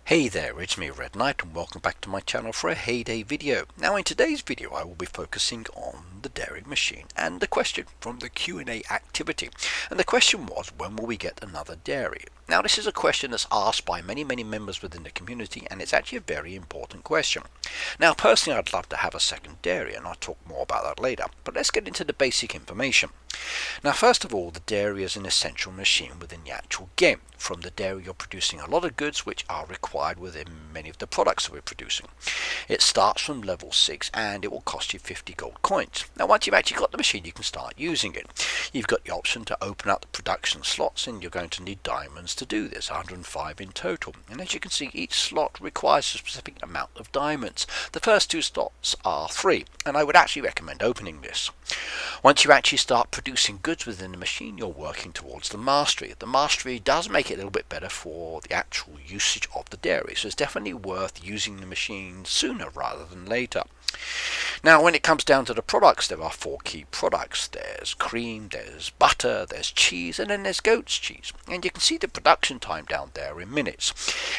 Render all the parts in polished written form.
Hey there, it's me Red Knight and welcome back to my channel for a Heyday video. Now in today's video I will be focusing on the dairy machine and the question from the Q&A activity. And the question was, when will we get another dairy? Now this is a question that's asked by many members within the community, and it's actually a very important question. Now personally I'd love to have a second dairy, and I'll talk more about that later, but let's get into the basic information. Now first of all, the dairy is an essential machine within the actual game. From the dairy you're producing a lot of goods which are required within many of the products that we're producing. It starts from level 6 and it will cost you 50 gold coins. Now once you've actually got the machine you can start using it. You've got the option to open up the production slots, and you're going to need diamonds to do this, 105 in total. And as you can see, each slot requires a specific amount of diamonds. The first two slots are 3, and I would actually recommend opening this. Once you actually start producing goods within the machine, you're working towards the mastery. The mastery does make it a little bit better for the actual usage of the dairy, so it's definitely worth using the machine sooner rather than later. Now when it comes down to the products, there are 4 key products. There's cream, there's butter, there's cheese, and then there's goat's cheese. And you can see the production time down there in minutes.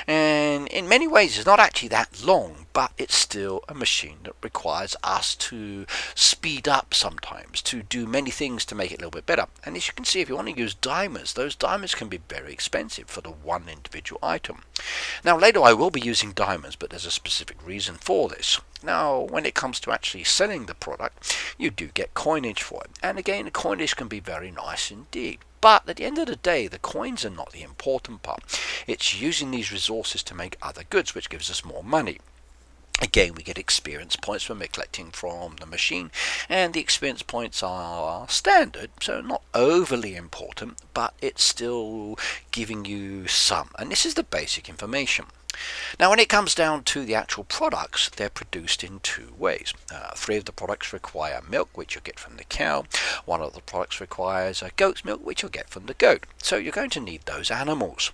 And in many ways it's not actually that long, but it's still a machine that requires us to speed up sometimes, to do many things to make it a little bit better. And as you can see, if you want to use diamonds, those diamonds can be very expensive for the one individual item. Now later I will be using diamonds, but there's a specific reason for this. Now when it comes to actually selling the product, you do get coinage for it, and again the coinage can be very nice indeed. But at the end of the day, the coins are not the important part. It's using these resources to make other goods, which gives us more money. Again, we get experience points when we're collecting from the machine, and the experience points are standard, so not overly important, but it's still giving you some, and this is the basic information. Now when it comes down to the actual products, they're produced in 2 ways. 3 of the products require milk, which you'll get from the cow. 1 of the products requires goat's milk, which you'll get from the goat. So you're going to need those animals.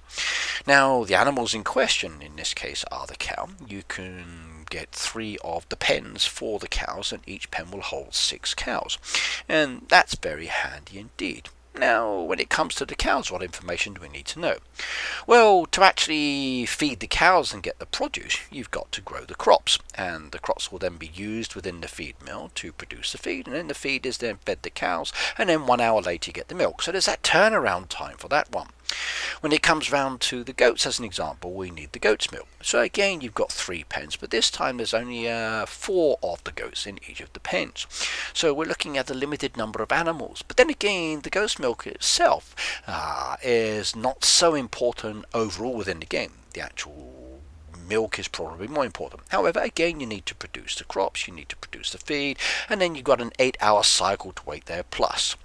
Now the animals in question in this case are the cow. You can get 3 of the pens for the cows, and each pen will hold 6 cows, and that's very handy indeed. Now when it comes to the cows, what information do we need to know? Well, to actually feed the cows and get the produce, you've got to grow the crops, and the crops will then be used within the feed mill to produce the feed, and then the feed is then fed the cows, and then 1 hour later you get the milk. So there's that turnaround time for that one. When it comes round to the goats, as an example, we need the goat's milk. So again, you've got 3 pens, but this time there's only 4 of the goats in each of the pens. So we're looking at a limited number of animals. But then again, the goat's milk itself is not so important overall within the game. The actual milk is probably more important. However, again, you need to produce the crops, you need to produce the feed, and then you've got an 8-hour cycle to wait there plus.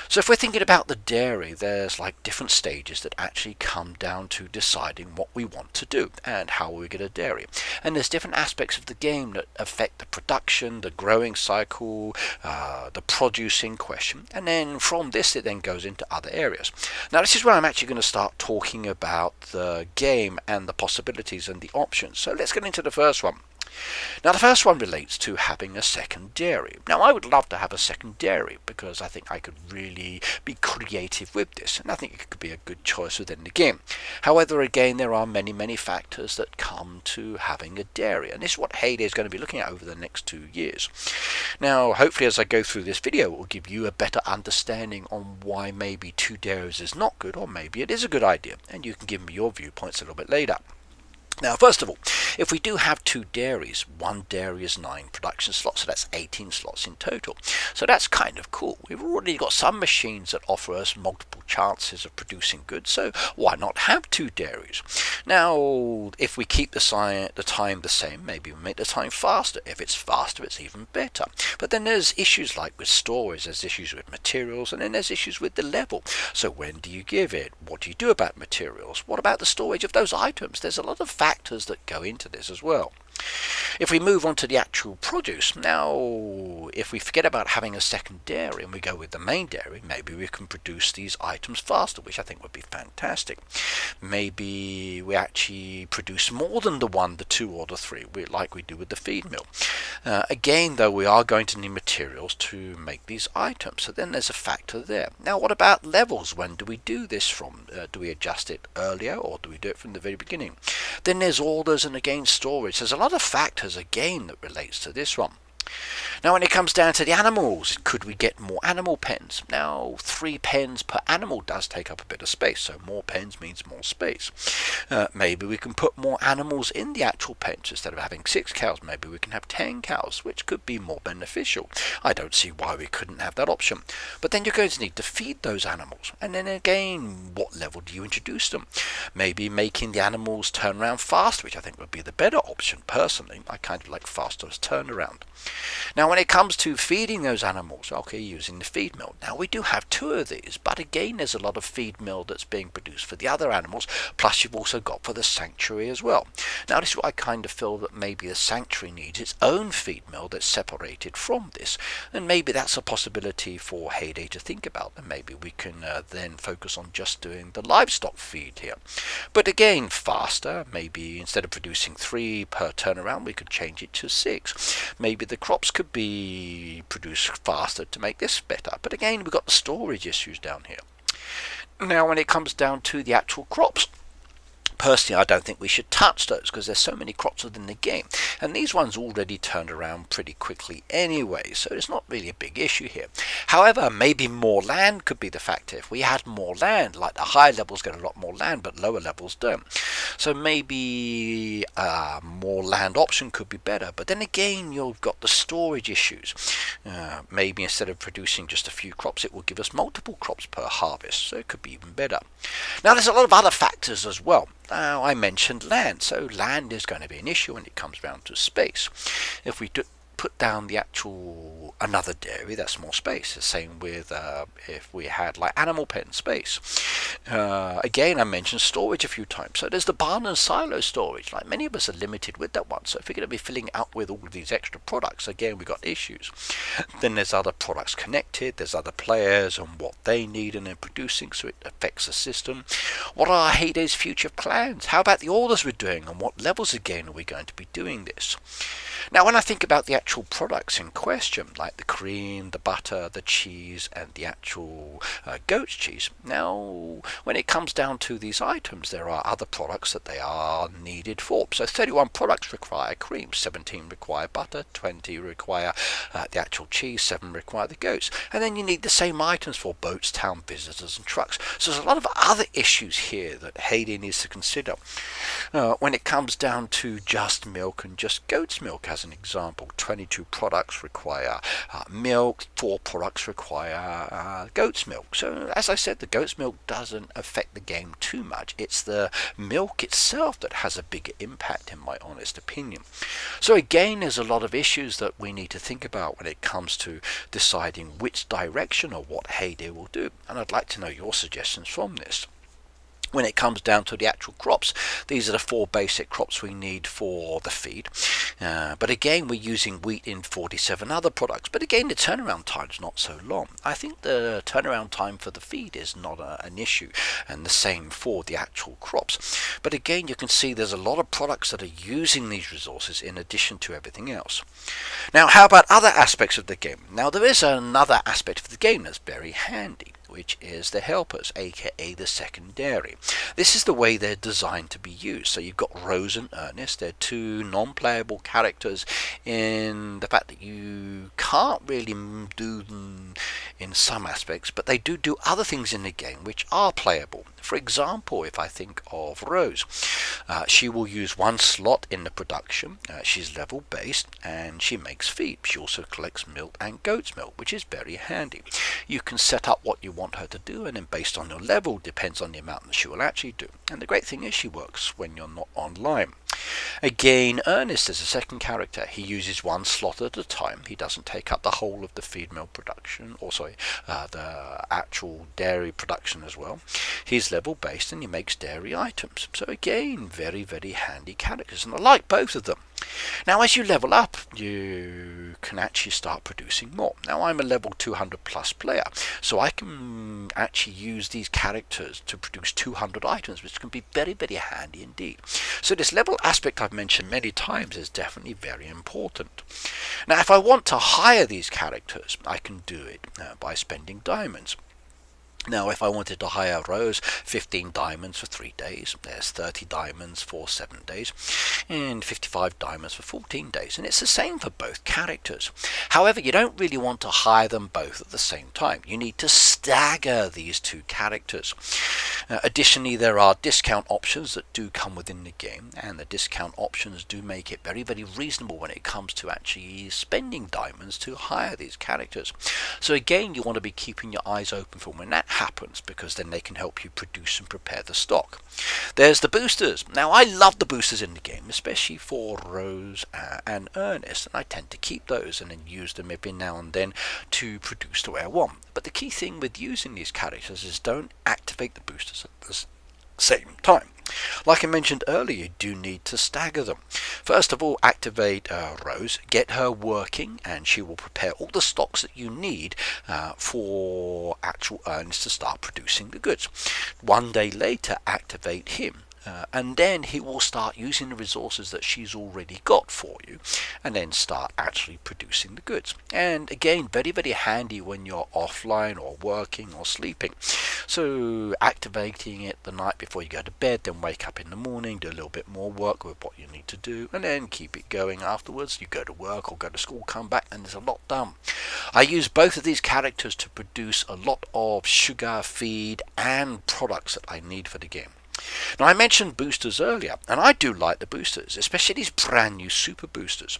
So if we're thinking about the dairy, there's like different stages that actually come down to deciding what we want to do and how we get a dairy. And there's different aspects of the game that affect the production, the growing cycle, the produce in question, and then from this it then goes into other areas. Now this is where I'm actually going to start talking about the game and the possibilities and the options. So let's get into the first one. Now the first one relates to having a second dairy. Now I would love to have a second dairy because I think I could really be creative with this, and I think it could be a good choice within the game. However, again, there are many factors that come to having a dairy, and this is what Heyday is going to be looking at over the next 2 years. Now hopefully as I go through this video it will give you a better understanding on why maybe 2 dairies is not good, or maybe it is a good idea, and you can give me your viewpoints a little bit later. Now first of all, if we do have 2 dairies, 1 dairy is 9 production slots, so that's 18 slots in total. So that's kind of cool. We've already got some machines that offer us multiple chances of producing goods, so why not have 2 dairies? Now if we keep the time the same, maybe we make the time faster. If it's faster, it's even better. But then there's issues like with storage, there's issues with materials, and then there's issues with the level. So when do you give it? What do you do about materials? What about the storage of those items? There's a lot of factors that go into this as well. If we move on to the actual produce, now if we forget about having a second dairy and we go with the main dairy, maybe we can produce these items faster, which I think would be fantastic. Maybe we actually produce more than the 1, the 2 or the 3, like we do with the feed mill. Again though, we are going to need materials to make these items, so then there's a factor there. Now what about levels? When do we do this from? Do we adjust it earlier or do we do it from the very beginning? Then there's orders and again storage. There's a lot of factors again that relates to this one. Now when it comes down to the animals, could we get more animal pens? Now 3 pens per animal does take up a bit of space, so more pens means more space. Maybe we can put more animals in the actual pens. Instead of having 6 cows, maybe we can have 10 cows, which could be more beneficial. I don't see why we couldn't have that option. But then you're going to need to feed those animals, and then again, what level do you introduce them? Maybe making the animals turn around fast, which I think would be the better option personally. I kind of like faster turnaround. Now when it comes to feeding those animals, okay, using the feed mill, now we do have 2 of these, but again there's a lot of feed mill that's being produced for the other animals, plus you've also got for the sanctuary as well. Now this is what I kind of feel that maybe the sanctuary needs its own feed mill that's separated from this, and maybe that's a possibility for Heyday to think about, and maybe we can then focus on just doing the livestock feed here. But again, faster, maybe instead of producing 3 per turnaround we could change it to 6. Maybe the crops could be produced faster to make this better, but again we've got the storage issues down here. Now when it comes down to the actual crops, personally, I don't think we should touch those because there's so many crops within the game, and these ones already turned around pretty quickly anyway, so it's not really a big issue here. However, maybe more land could be the factor. If we had more land, like the higher levels get a lot more land, but lower levels don't. So maybe more land option could be better, but then again, you've got the storage issues. Maybe instead of producing just a few crops, it will give us multiple crops per harvest, so it could be even better. Now, there's a lot of other factors as well. Now, I mentioned land, so land is going to be an issue when it comes down to space. If we put down the actual another dairy, that's more space. The same with if we had like animal pen space. Again, I mentioned storage a few times. So there's the barn and silo storage. Like many of us are limited with that one. So if we're going to be filling out with all of these extra products, again we've got issues. Then there's other products connected. There's other players and what they need and they're producing, so it affects the system. What are Heyday's future plans? How about the orders we're doing, and what levels again are we going to be doing this? Now when I think about the actual products in question, like the cream, the butter, the cheese and the actual goat's cheese, now when it comes down to these items, there are other products that they are needed for. So 31 products require cream, 17 require butter, 20 require the actual cheese, 7 require the goats, and then you need the same items for boats, town visitors and trucks. So there's a lot of other issues here that Heyday needs to consider when it comes down to just milk and just goat's milk. As an example, 22 products require milk, 4 products require goat's milk. So as I said, the goat's milk doesn't affect the game too much. It's the milk itself that has a bigger impact, in my honest opinion. So again, there's a lot of issues that we need to think about when it comes to deciding which direction or what Heyday will do, and I'd like to know your suggestions from this. When it comes down to the actual crops, these are the 4 basic crops we need for the feed. But again, we're using wheat in 47 other products. But again, the turnaround time is not so long. I think the turnaround time for the feed is not an issue, and the same for the actual crops. But again, you can see there's a lot of products that are using these resources in addition to everything else. Now, how about other aspects of the game? Now, there is another aspect of the game that's very handy, which is the helpers, aka the secondary. This is the way they're designed to be used. So you've got Rose and Ernest. They're 2 non-playable characters in the fact that you can't really do them in some aspects, but they do other things in the game which are playable. For example, if I think of Rose, she will use 1 slot in the production. She's level based and she makes feed. She also collects milk and goat's milk, which is very handy. You can set up what you want her to do, and then based on your level depends on the amount that she will actually do. And the great thing is she works when you're not online. Again, Ernest is a second character. He uses 1 slot at a time. He doesn't take up the whole of the feed mill production, or the actual dairy production as well. He's level based and he makes dairy items. So again, very, very handy characters, and I like both of them. Now as you level up, you can actually start producing more. Now I'm a level 200 plus player, so I can actually use these characters to produce 200 items, which can be very, very handy indeed. So this level aspect I've mentioned many times is definitely very important. Now if I want to hire these characters, I can do it by spending diamonds. Now if I wanted to hire Rose, 15 diamonds for 3 days, there's 30 diamonds for 7 days, and 55 diamonds for 14 days, and it's the same for both characters. However, you don't really want to hire them both at the same time. You need to stagger these two characters. Additionally, there are discount options that do come within the game, and the discount options do make it very, very reasonable when it comes to actually spending diamonds to hire these characters. So again, you want to be keeping your eyes open for when that happens, because then they can help you produce and prepare the stock. There's the boosters. Now I love the boosters in the game, especially for Rose and Ernest, and I tend to keep those and then use them every now and then to produce the way I want. But the key thing with using these characters is don't activate the boosters at the same time. Like I mentioned earlier, you do need to stagger them. First of all, activate Rose, get her working, and she will prepare all the stocks that you need for actual Ernest to start producing the goods. 1 day later, activate him. And then he will start using the resources that she's already got for you, and then start actually producing the goods. And again, very, very handy when you're offline or working or sleeping. So activating it the night before you go to bed, then wake up in the morning, do a little bit more work with what you need to do, and then keep it going afterwards. You go to work or go to school, come back, and there's a lot done. I use both of these characters to produce a lot of sugar, feed, and products that I need for the game. Now I mentioned boosters earlier, and I do like the boosters, especially these brand new super boosters.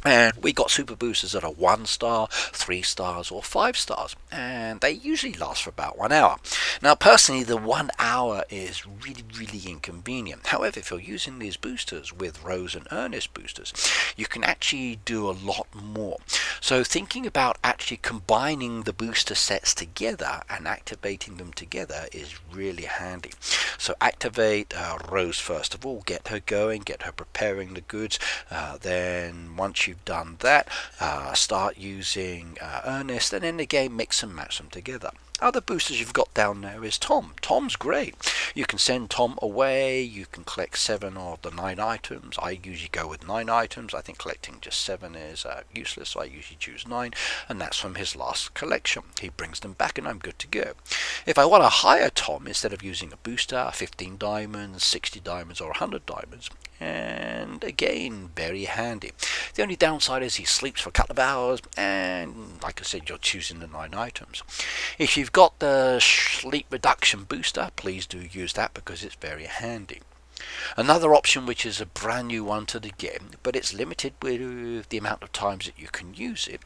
And we got super boosters that are 1 star, 3 stars, or 5 stars, and they usually last for about 1 hour. Now personally, the 1 hour is really, really inconvenient. However, if you're using these boosters with Rose and Ernest boosters, you can actually do a lot more. So thinking about actually combining the booster sets together and activating them together is really handy. So activate Rose first of all, get her going, get her preparing the goods. Then once you've done that, start using Ernest, and then again mix and match them together. Other boosters you've got down there is Tom. Tom's great. You can send Tom away. You can collect 7 of the 9 items. I usually go with 9 items. I think collecting just 7 is useless, so I usually choose 9, and that's from his last collection. He brings them back and I'm good to go. If I want to hire Tom, instead of using a booster, 15 diamonds, 60 diamonds, or 100 diamonds, and again, very handy. The only downside is he sleeps for a couple of hours, and like I said, you're choosing the 9 items. If you've got the sleep reduction booster, please do use that because it's very handy. Another option, which is a brand new one to the game, but it's limited with the amount of times that you can use it,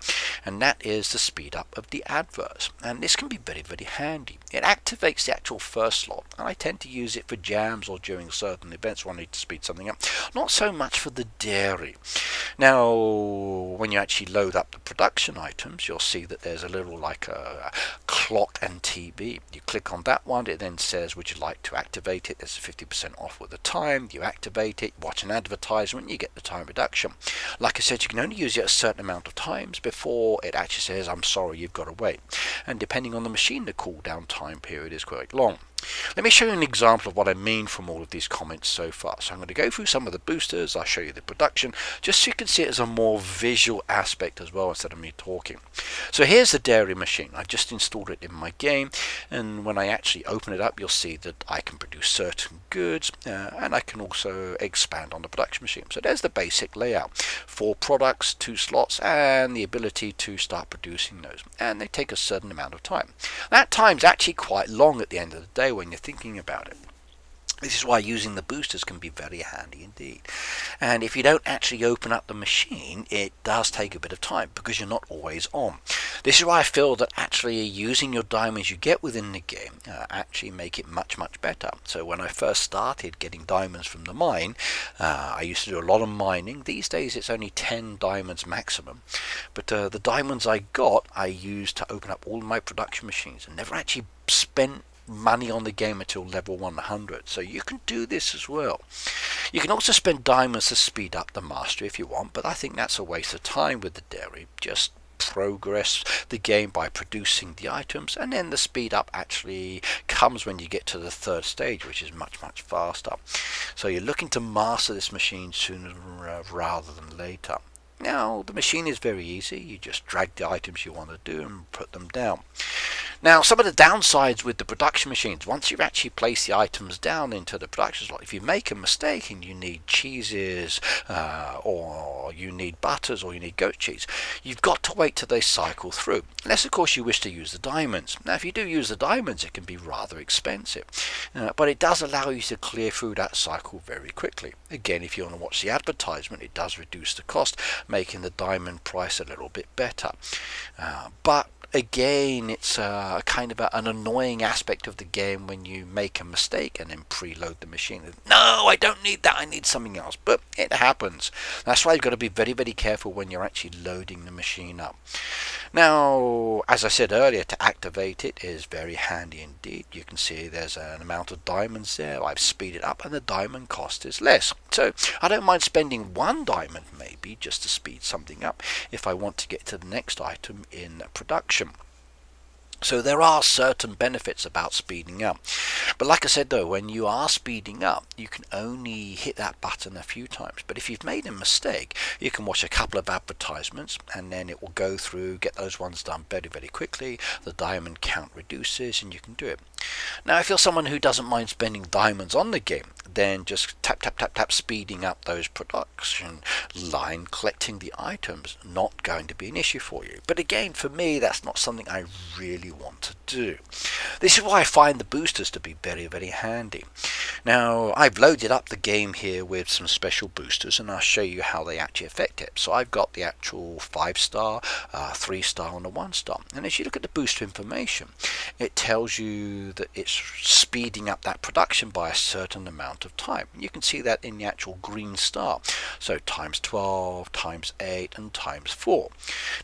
and that is the speed up of the adverts. And this can be very, very handy. It activates the actual first slot, and I tend to use it for jams or during certain events where I need to speed something up, not so much for the dairy. Now when you actually load up the production items, you'll see that there's a little like a clock and TV. You click on that one, it then says would you like to activate it. There's 50% off with the time. You activate it, watch an advertisement, you get the time reduction. Like I said, you can only use it a certain amount of times before it actually says I'm sorry, you've got to wait, and depending on the machine, the cooldown time period is quite long. Let me show you an example of what I mean from all of these comments so far. So I'm going to go through some of the boosters, I'll show you the production, just so you can see it as a more visual aspect as well instead of me talking. So here's the dairy machine. I just installed it in my game, and when I actually open it up, you'll see that I can produce certain goods, and I can also expand on the production machine. So there's the basic layout. 4 products, 2 slots, and the ability to start producing those. And they take a certain amount of time. That time's actually quite long at the end of the day when you're thinking about it. This is why using the boosters can be very handy indeed. And if you don't actually open up the machine, it does take a bit of time because you're not always on. This is why I feel that actually using your diamonds you get within the game actually make it much, much better. So when I first started getting diamonds from the mine, I used to do a lot of mining. These days it's only 10 diamonds maximum. But the diamonds I got, I used to open up all my production machines and never actually spent money on the game until level 100. So you can do this as well. You can also spend diamonds to speed up the mastery if you want, but I think that's a waste of time with the dairy. Just progress the game by producing the items, and then the speed up actually comes when you get to the third stage, which is much faster. So you're looking to master this machine sooner rather than later. Now the machine is very easy. You just drag the items you want to do and put them down. Now, some of the downsides with the production machines, once you've actually placed the items down into the production slot, if you make a mistake and you need cheeses, or you need butters, or you need goat cheese, you've got to wait till they cycle through. Unless, of course, you wish to use the diamonds. Now, if you do use the diamonds, it can be rather expensive. But it does allow you to clear through that cycle very quickly. Again, if you want to watch the advertisement, it does reduce the cost, making the diamond price a little bit better. But again, it's kind of an annoying aspect of the game when you make a mistake and then preload the machine. No, I don't need that, I need something else. But it happens. That's why you've got to be very careful when you're actually loading the machine up. Now, as I said earlier, to activate it is very handy indeed. You can see there's an amount of diamonds there. I've speeded up and the diamond cost is less. So I don't mind spending one diamond maybe just to speed something up if I want to get to the next item in production. So there are certain benefits about speeding up. But like I said though, when you are speeding up, you can only hit that button a few times. But if you've made a mistake, you can watch a couple of advertisements and then it will go through, get those ones done very quickly. The diamond count reduces and you can do it. Now if you're someone who doesn't mind spending diamonds on the game, then just tap speeding up those production line, collecting the items, not going to be an issue for you. But again, for me, that's not something I really want to do. This is why I find the boosters to be very handy. Now I've loaded up the game here with some special boosters and I'll show you how they actually affect it. So I've got the actual 5-star, 3-star and a 1-star, and as you look at the booster information, it tells you that it's speeding up that production by a certain amount of time. You can see that in the actual green star, so times 12, times 8 and times 4.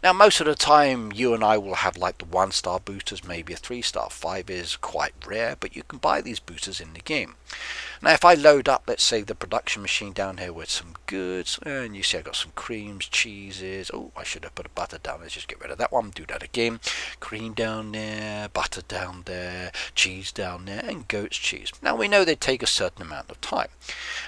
Now most of the time you and I will have like the 1-star boosters, maybe a 3-star. 5 is quite rare, but you can buy these boosters in the game. Now if I load up, let's say, the production machine down here with some goods, and you see I've got some creams, cheeses. Oh, I should have put a butter down. Let's just get rid of that one, do that again. Cream down there, butter down there, cheese down there, and goat's cheese. Now we know they take a certain amount of time,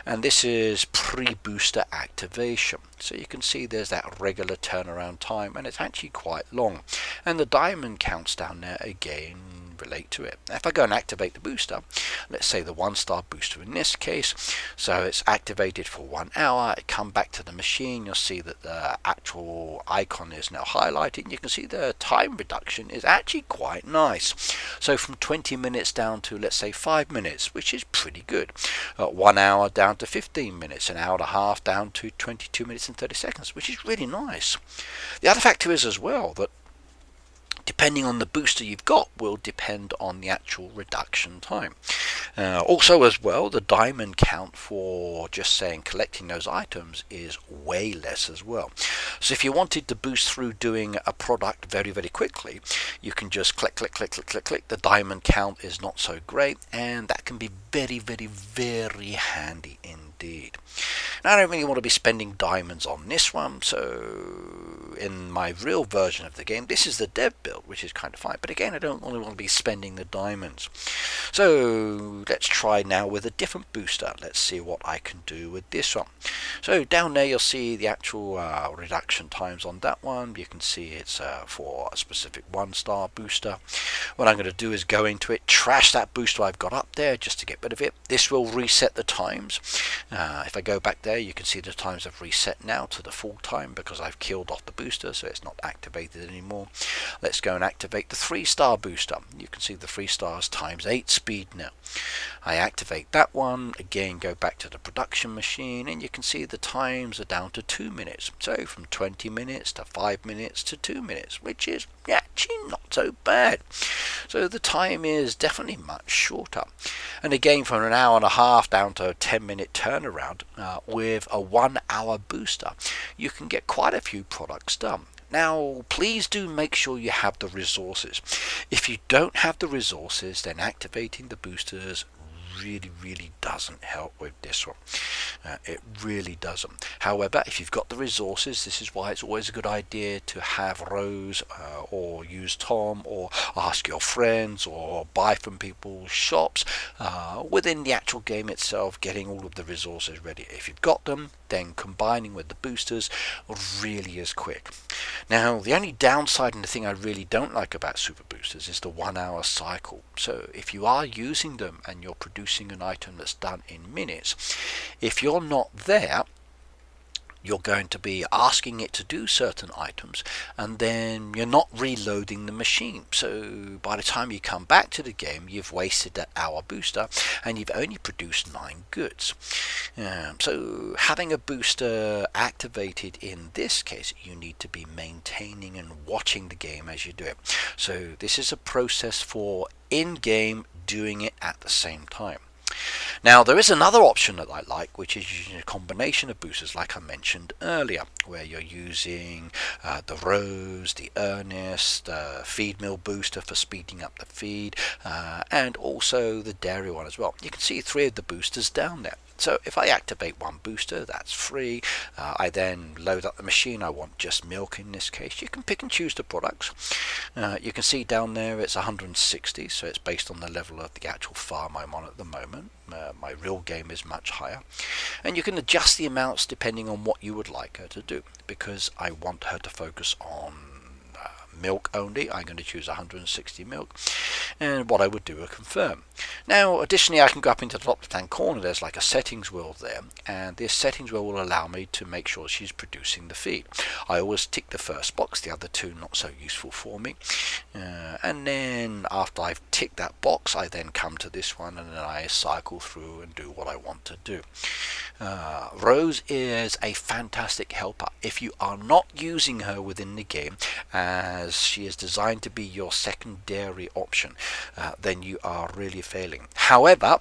and this is pre-booster activation. So you can see there's that regular turnaround time, and it's actually quite long. And the diamond counts down there again relate to it. Now, if I go and activate the booster, let's say the 1-star booster in this case, so it's activated for 1 hour, it come back to the machine, you'll see that the actual icon is now highlighted, and you can see the time reduction is actually quite nice. So from 20 minutes down to, let's say, 5 minutes, which is pretty good. 1 hour down to 15 minutes, an hour and a half down to 22 minutes and 30 seconds, which is really nice. The other factor is as well that depending on the booster you've got will depend on the actual reduction time. Also as well, the diamond count for just saying collecting those items is way less as well. So if you wanted to boost through doing a product very quickly, you can just click. The diamond count is not so great, and that can be very handy indeed. Now, I don't really want to be spending diamonds on this one, so in my real version of the game, this is the dev build, which is kind of fine, but again, I don't really want to be spending the diamonds. So let's try now with a different booster. Let's see what I can do with this one. So down there you'll see the actual reduction times on that one. You can see it's for a specific 1-star booster. What I'm going to do is go into it, trash that booster I've got up there just to get rid of it. This will reset the times. If I go back there, you can see the times have reset now to the full time because I've killed off the booster, so it's not activated anymore. Let's go and activate the 3-star booster. You can see the 3 stars times 8 speed now. I activate that one, again go back to the production machine, and you can see the times are down to 2 minutes. So from 20 minutes to 5 minutes to 2 minutes, which is actually not so bad. So the time is definitely much shorter. And again, from an hour and a half down to a 10-minute turnaround with a 1-hour booster, you can get quite a few products done. Now, please do make sure you have the resources. If you don't have the resources, then activating the boosters really doesn't help with this one. It really doesn't. However, if you've got the resources, this is why it's always a good idea to have Rose or use Tom or ask your friends or buy from people's shops within the actual game itself, getting all of the resources ready. If you've got them, then combining with the boosters really is quick. Now, the only downside and the thing I really don't like about super boosters is the 1 hour cycle. So if you are using them and you're producing an item that's done in minutes, if you're not there, you're going to be asking it to do certain items, and then you're not reloading the machine. So by the time you come back to the game, you've wasted that hour booster and you've only produced 9 goods. So having a booster activated in this case, you need to be maintaining and watching the game as you do it. So this is a process for in-game doing it at the same time. Now, there is another option that I like, which is using a combination of boosters like I mentioned earlier, where you're using the Rose, the Ernest, the feed mill booster for speeding up the feed, and also the dairy one as well. You can see 3 of the boosters down there. So if I activate one booster, that's free. I then load up the machine. I want just milk in this case. You can pick and choose the products. You can see down there it's 160, so it's based on the level of the actual farm I'm on at the moment. My real game is much higher. And you can adjust the amounts depending on what you would like her to do. Because I want her to focus on milk only, I'm going to choose 160 milk, and what I would do is confirm. Now additionally, I can go up into the top left hand corner. There's like a settings wheel there, and this settings wheel will allow me to make sure she's producing the feed. I always tick the first box, the other 2 not so useful for me, and then after I've ticked that box, I then come to this one and then I cycle through and do what I want to do. Rose is a fantastic helper. If you are not using her within the game, as she is designed to be your secondary option, then you are really failing. However,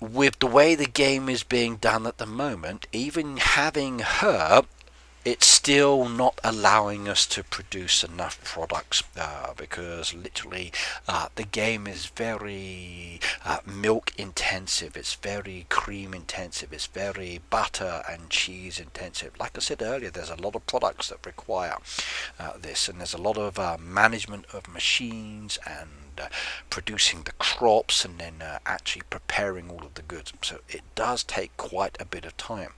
with the way the game is being done at the moment, even having her, it's still not allowing us to produce enough products because literally the game is very milk intensive, it's very cream intensive, it's very butter and cheese intensive. Like I said earlier, there's a lot of products that require this, and there's a lot of management of machines and producing the crops and then actually preparing all of the goods. So it does take quite a bit of time.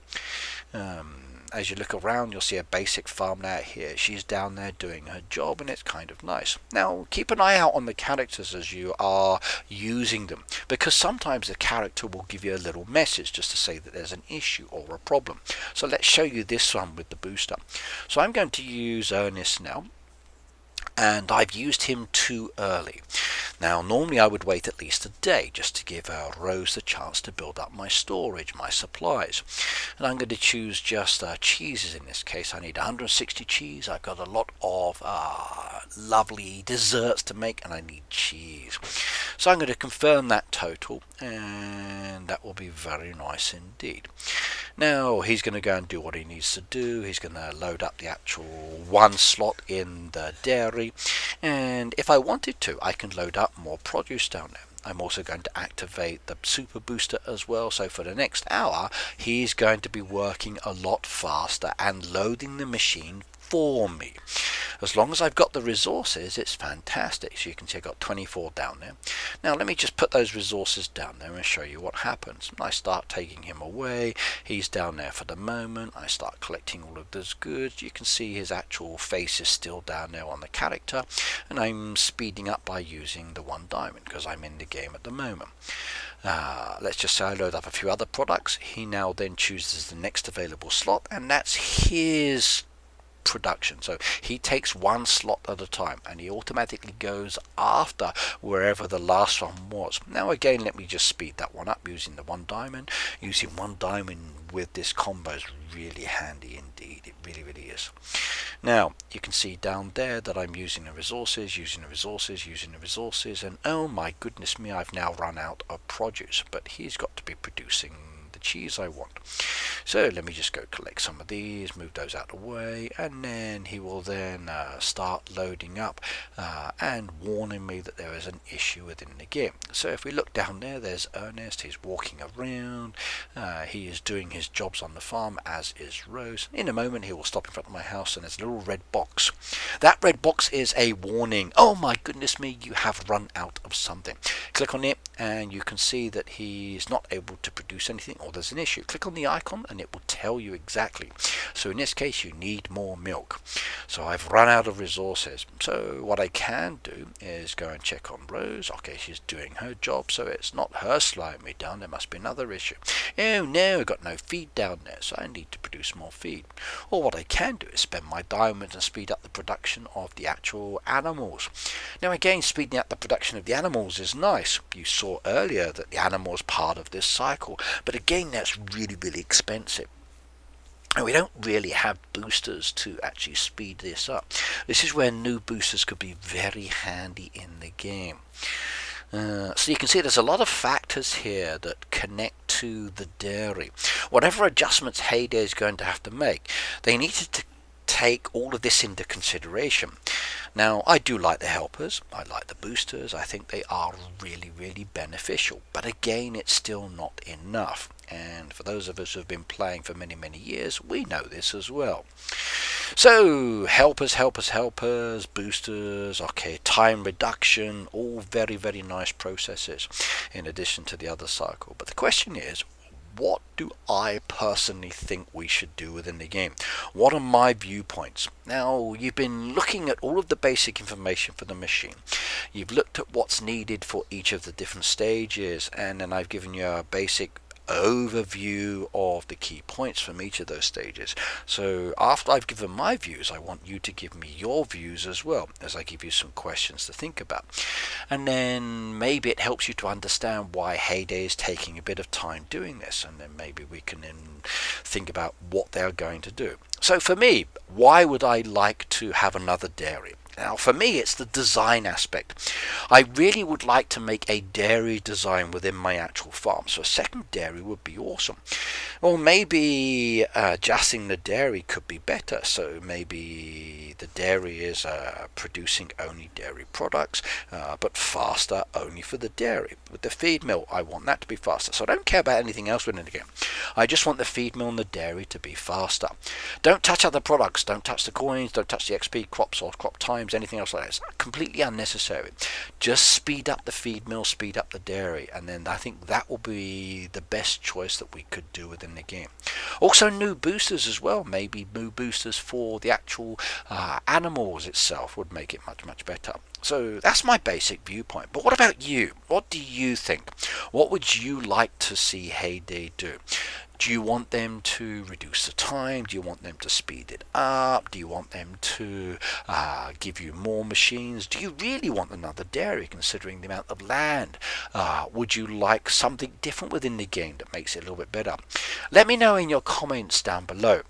As you look around, you'll see a basic farm out here. She's down there doing her job, and it's kind of nice. Now, keep an eye out on the characters as you are using them, because sometimes the character will give you a little message just to say that there's an issue or a problem. So let's show you this one with the booster. So I'm going to use Ernest now, and I've used him too early. Now normally I would wait at least a day just to give Rose the chance to build up my storage, my supplies. And I'm going to choose just cheeses in this case. I need 160 cheese. I've got a lot of lovely desserts to make, and I need cheese. So I'm going to confirm that total, and that will be very nice indeed. Now he's going to go and do what he needs to do. He's going to load up the actual 1 slot in the dairy, and if I wanted to, I can load up more produce down there. I'm also going to activate the super booster as well, so for the next hour he's going to be working a lot faster and loading the machine for me. As long as I've got the resources, it's fantastic. So you can see I've got 24 down there. Now let me just put those resources down there and show you what happens. I start taking him away. He's down there for the moment. I start collecting all of those goods. You can see his actual face is still down there on the character, and I'm speeding up by using the 1 diamond because I'm in the game at the moment. Let's just say I load up a few other products. He now then chooses the next available slot, and that's his production. So he takes 1 slot at a time, and he automatically goes after wherever the last one was. Now again, let me just speed that one up using the 1 diamond. Using 1 diamond with this combo is really handy indeed. It really is. Now you can see down there that I'm using the resources, and oh my goodness me, I've now run out of produce, but he's got to be producing the cheese I want. So let me just go collect some of these, move those out of the way, and then he will then start loading up and warning me that there is an issue within the game. So if we look down there, there's Ernest. He's walking around. He is doing his jobs on the farm, as is Rose. In a moment he will stop in front of my house and there's a little red box. That red box is a warning. Oh my goodness me, you have run out of something. Click on it and you can see that he's not able to produce anything, or there's an issue. Click on the icon and it will tell you exactly. So in this case you need more milk. So I've run out of resources. So what I can do is go and check on Rose. Okay, she's doing her job, so it's not her slowing me down. There must be another issue. Oh no, I've got no feed down there, so I need to produce more feed. Or what I can do is spend my diamonds and speed up the production of the actual animals. Now again, speeding up the production of the animals is nice. You saw earlier that the animal is part of this cycle, but again that's really expensive. And we don't really have boosters to actually speed this up. This is where new boosters could be very handy in the game. So you can see there's a lot of factors here that connect to the dairy. Whatever adjustments Hay Day is going to have to make, they needed to take all of this into consideration. Now, I do like the helpers, I like the boosters, I think they are really beneficial, but again, it's still not enough. And for those of us who have been playing for many years, we know this as well. So, helpers, boosters, okay, time reduction, all very nice processes in addition to the other cycle. But the question is, what do I personally think we should do within the game? What are my viewpoints? Now, you've been looking at all of the basic information for the machine. You've looked at what's needed for each of the different stages, and then I've given you a basic overview of the key points from each of those stages. So after I've given my views, I want you to give me your views as well, as I give you some questions to think about. And then maybe it helps you to understand why Hay Day is taking a bit of time doing this, and then maybe we can then think about what they're going to do. So for me, why would I like to have another dairy? Now for me it's the design aspect. I really would like to make a dairy design within my actual farm, so a second dairy would be awesome. Or maybe adjusting the dairy could be better, so maybe the dairy is producing only dairy products, but faster only for the dairy. With the feed mill, I want that to be faster, so I don't care about anything else within the game. I just want the feed mill and the dairy to be faster. Don't touch other products, don't touch the coins, don't touch the XP, crops or crop times, anything else like that. It's completely unnecessary. Just speed up the feed mill, speed up the dairy, and then I think that will be the best choice that we could do within the game. Also new boosters as well. Maybe new boosters for the actual animals itself would make it much better. So that's my basic viewpoint. But what about you? What do you think? What would you like to see Hay Day do? Do you want them to reduce the time? Do you want them to speed it up? Do you want them to give you more machines? Do you really want another dairy considering the amount of land? Would you like something different within the game that makes it a little bit better? Let me know in your comments down below.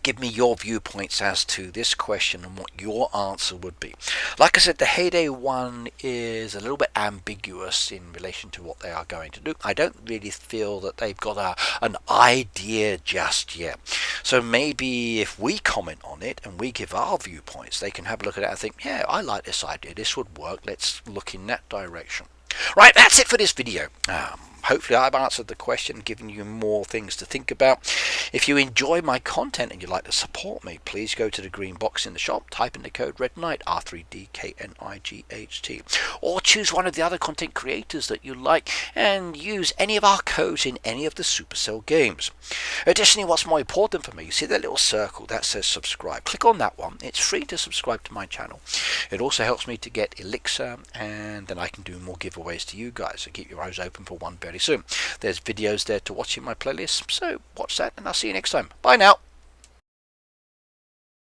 Give me your viewpoints as to this question and what your answer would be. Like I said, the Hay Day one is a little bit ambiguous in relation to what they are going to do. I don't really feel that they've got an idea just yet. So maybe if we comment on it and we give our viewpoints, they can have a look at it and think, yeah, I like this idea, this would work, let's look in that direction. Right, that's it for this video. Hopefully I've answered the question, given you more things to think about. If you enjoy my content and you'd like to support me, please go to the green box in the shop, type in the code REDKNIGHT, R3DKNIGHT, or choose one of the other content creators that you like and use any of our codes in any of the Supercell games. Additionally, what's more important for me, you see that little circle that says subscribe. Click on that one. It's free to subscribe to my channel. It also helps me to get Elixir, and then I can do more giveaways to you guys, so keep your eyes open for one very soon. There's videos there to watch in my playlist, so watch that and I'll see you next time. Bye now.